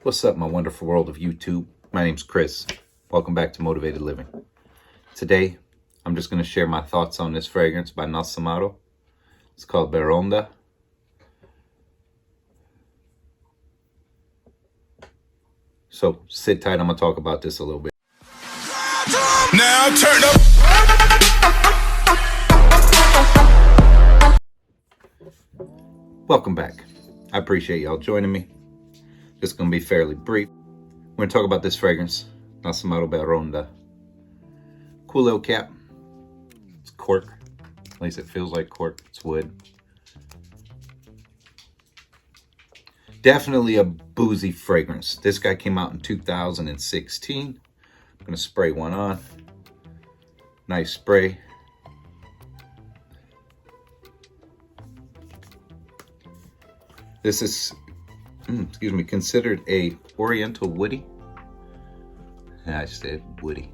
What's up, my wonderful world of YouTube? My name's Chris. Welcome back to Motivated Living. Today, I'm just going to share my thoughts on this fragrance by Nasomatto. It's called Baroanda. So sit tight, I'm going to talk about this a little bit. Now turn up. Welcome back. I appreciate y'all joining me. It's going to be fairly brief. We're going to talk about this fragrance, Nasomatto Baroanda. Cool little cap. It's cork. At least it feels like cork. It's wood. Definitely a boozy fragrance. This guy came out in 2016. I'm going to spray one on. Nice spray. This is, considered a Oriental woody. I said woody.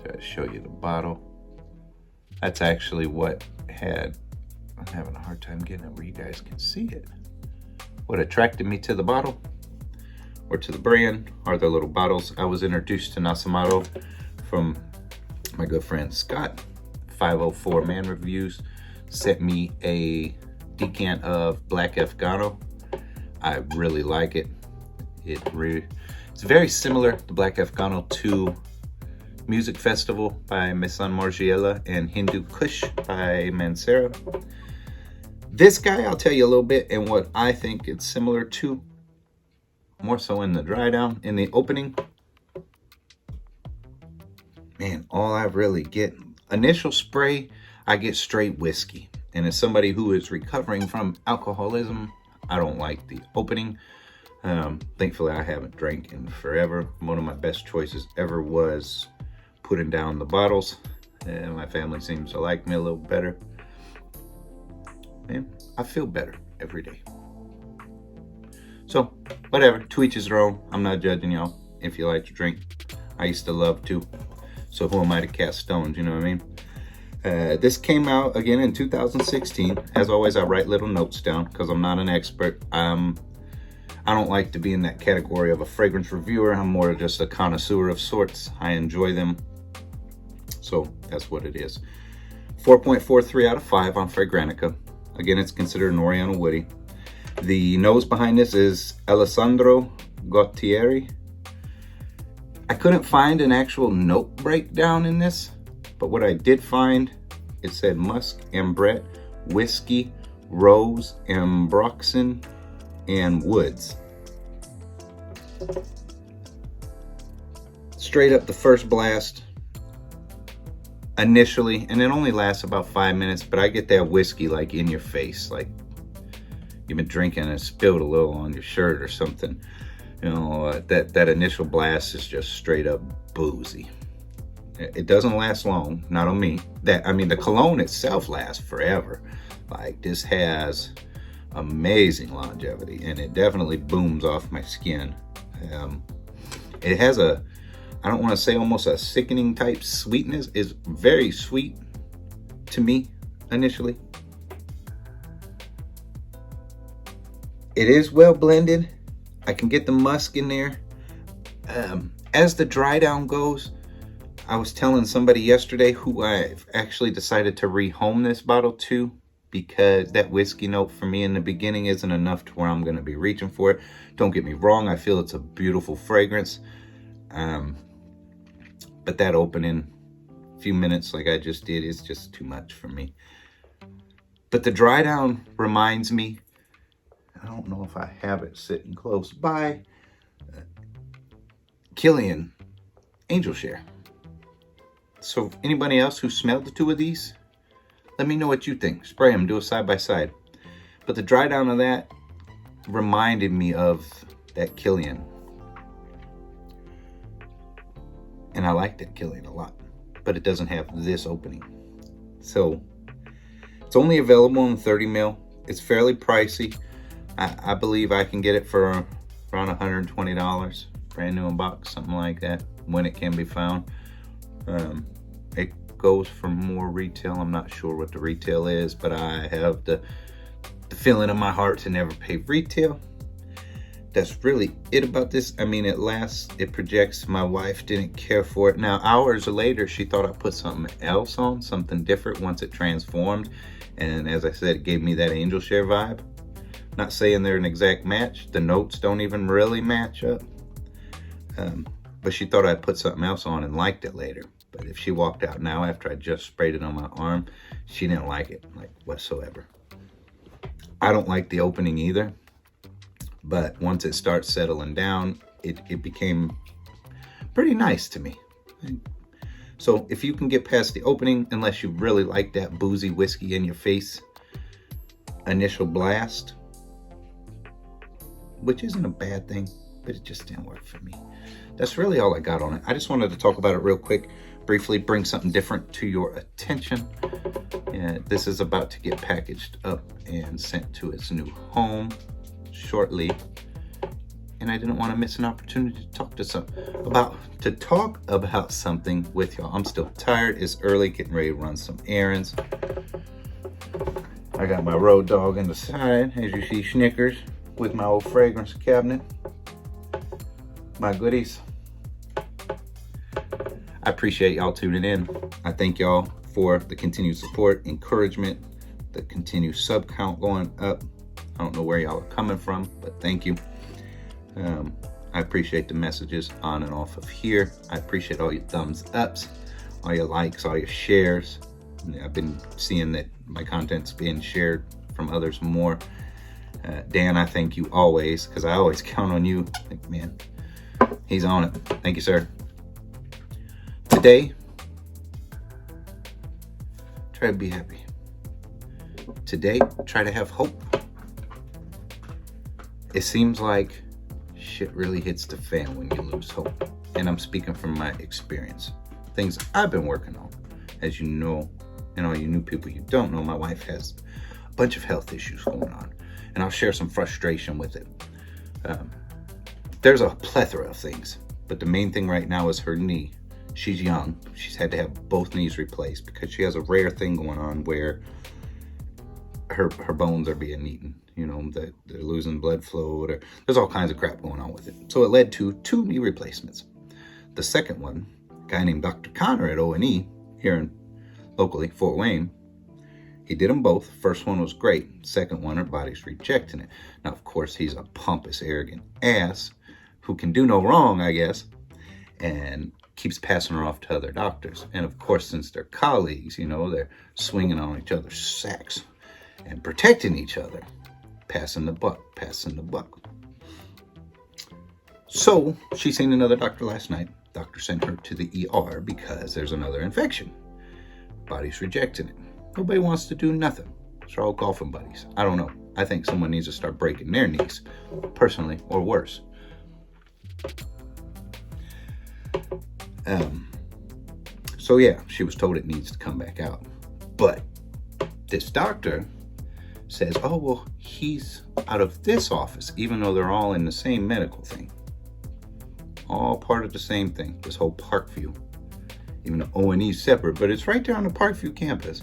Try to show you the bottle. That's actually what I'm having a hard time getting it where you guys can see it. What attracted me to the bottle or to the brand are the little bottles. I was introduced to Nasomatto from my good friend Scott. 504 Man Reviews sent me a decant of Black Afghano. I really like it. It's very similar to Black Afghano to Music Festival by Maison Margiela and Hindu Kush by Mancera. This guy, I'll tell you a little bit and what I think it's similar to, more so in the dry down. In the opening, man, all I really get, initial spray, I get straight whiskey. And as somebody who is recovering from alcoholism, I don't like the opening. Thankfully, I haven't drank in forever. One of my best choices ever was putting down the bottles. And my family seems to like me a little better. And I feel better every day. So, whatever, to each his own. I'm not judging y'all if you like to drink. I used to love to. So who am I to cast stones, you know what I mean? This came out again in 2016. As always, I write little notes down because I'm not an expert. I don't like to be in that category of a fragrance reviewer. I'm more just a connoisseur of sorts. I enjoy them. So that's what it is. 4.43 out of 5 on Fragrantica. Again, it's considered an Oriental woody. The nose behind this is Alessandro Gottieri. I couldn't find an actual note breakdown in this, but what I did find, it said musk, ambrette, whiskey, rose, ambroxan, and woods. Straight up the first blast, initially, and it only lasts about 5 minutes, but I get that whiskey like in your face, like you've been drinking and spilled a little on your shirt or something. You know, that initial blast is just straight up boozy. It doesn't last long, not on me. The cologne itself lasts forever. Like, this has amazing longevity, and it definitely booms off my skin. It has I don't want to say almost a sickening type sweetness. It's very sweet to me initially. It is well blended. I can get the musk in there. As the dry down goes, I was telling somebody yesterday who I've actually decided to rehome this bottle to, because that whiskey note for me in the beginning isn't enough to where I'm going to be reaching for it. Don't get me wrong, I feel it's a beautiful fragrance. But that opening few minutes like I just did is just too much for me. But the dry down reminds me, I don't know if I have it sitting close by, Killian Angel Share. So anybody else who smelled the two of these, let me know what you think. Spray them, do a side by side. But the dry down of that reminded me of that Killian. And I like that Killian a lot, but it doesn't have this opening. So it's only available in 30 ml. It's fairly pricey. I believe I can get it for around $120, brand new in box, something like that, when it can be found. It goes for more retail. I'm not sure what the retail is, but I have the feeling in my heart to never pay retail. That's really it about this. I mean, it lasts, it projects. My wife didn't care for it. Now, hours later, she thought I put something else on, something different once it transformed. And as I said, it gave me that angel share vibe. Not saying they're an exact match. The notes don't even really match up. But she thought I put something else on and liked it later. But if she walked out now after I just sprayed it on my arm, she didn't like it, like whatsoever. I don't like the opening either. But once it starts settling down, it became pretty nice to me. So if you can get past the opening, unless you really like that boozy whiskey in your face initial blast, which isn't a bad thing, but it just didn't work for me. That's really all I got on it. I just wanted to talk about it real quick, briefly, bring something different to your attention. This is about to get packaged up and sent to its new home shortly, and I didn't want to miss an opportunity to talk about something with y'all. I'm still tired. It's early, getting ready to run some errands. I got my road dog in the side, as you see, Snickers, with my old fragrance cabinet, my goodies. I appreciate y'all tuning in. I thank y'all for the continued support, encouragement, the continued sub count going up. I don't know where y'all are coming from, but thank you. I appreciate the messages on and off of here. I appreciate all your thumbs ups, all your likes, all your shares. I've been seeing that my content's being shared from others more. Dan, I thank you always, because I always count on you. Like, man, he's on it. Thank you, sir. Today, try to be happy. Today, try to have hope. It seems like shit really hits the fan when you lose hope. And I'm speaking from my experience. Things I've been working on. As you know, and all you new people you don't know, my wife has a bunch of health issues going on. And I'll share some frustration with it. There's a plethora of things. But the main thing right now is her knee. She's young. She's had to have both knees replaced because she has a rare thing going on where her bones are being eaten. You know, that they're losing blood flow. There's all kinds of crap going on with it. So it led to 2 knee replacements. The second one, a guy named Dr. Connor at O&E here in locally, Fort Wayne, he did them both. First one was great. Second one, her body's rejecting it. Now, of course, he's a pompous, arrogant ass who can do no wrong, I guess, and keeps passing her off to other doctors. And of course, since they're colleagues, you know, they're swinging on each other's sacks and protecting each other. Passing the buck. So she seen another doctor last night. Doctor sent her to the ER because there's another infection. Body's rejecting it. Nobody wants to do nothing. They're all golfing buddies. I don't know. I think someone needs to start breaking their knees, personally, or worse. So yeah, she was told it needs to come back out. But this doctor says, oh, well, he's out of this office, even though they're all in the same medical thing. All part of the same thing, this whole Parkview. Even though O&E's separate, but it's right there on the Parkview campus.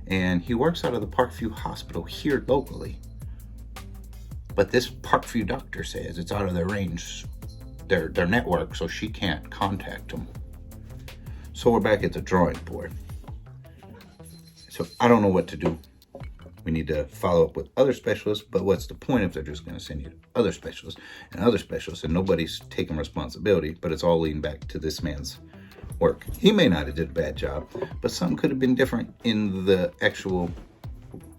And he works out of the Parkview Hospital here locally. But this Parkview doctor says it's out of their range, their network, so she can't contact him. So we're back at the drawing board. So I don't know what to do. We need to follow up with other specialists, but what's the point if they're just going to send you to other specialists and nobody's taking responsibility, but it's all leading back to this man's work. He may not have did a bad job, but something could have been different in the actual,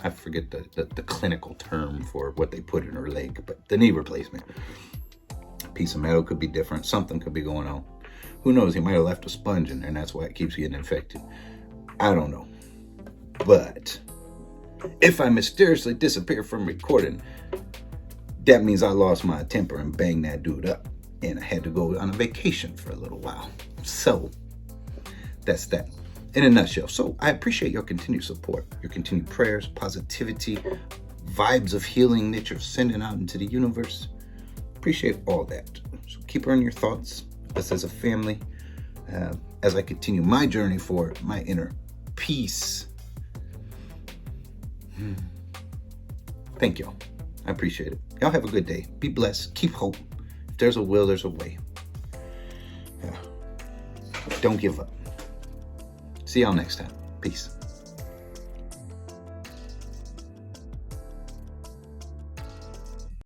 I forget the clinical term for what they put in her leg, but the knee replacement. A piece of metal could be different. Something could be going on. Who knows? He might have left a sponge in there and that's why it keeps getting infected. I don't know. But if I mysteriously disappear from recording, that means I lost my temper and banged that dude up. And I had to go on a vacation for a little while. So that's that in a nutshell. So I appreciate your continued support, your continued prayers, positivity, vibes of healing that you're sending out into the universe. Appreciate all that. So keep her in your thoughts, us as a family, as I continue my journey for my inner peace. Thank y'all. I appreciate it. Y'all have a good day. Be blessed. Keep hope. If there's a will, there's a way. Yeah. Don't give up. See y'all next time. Peace.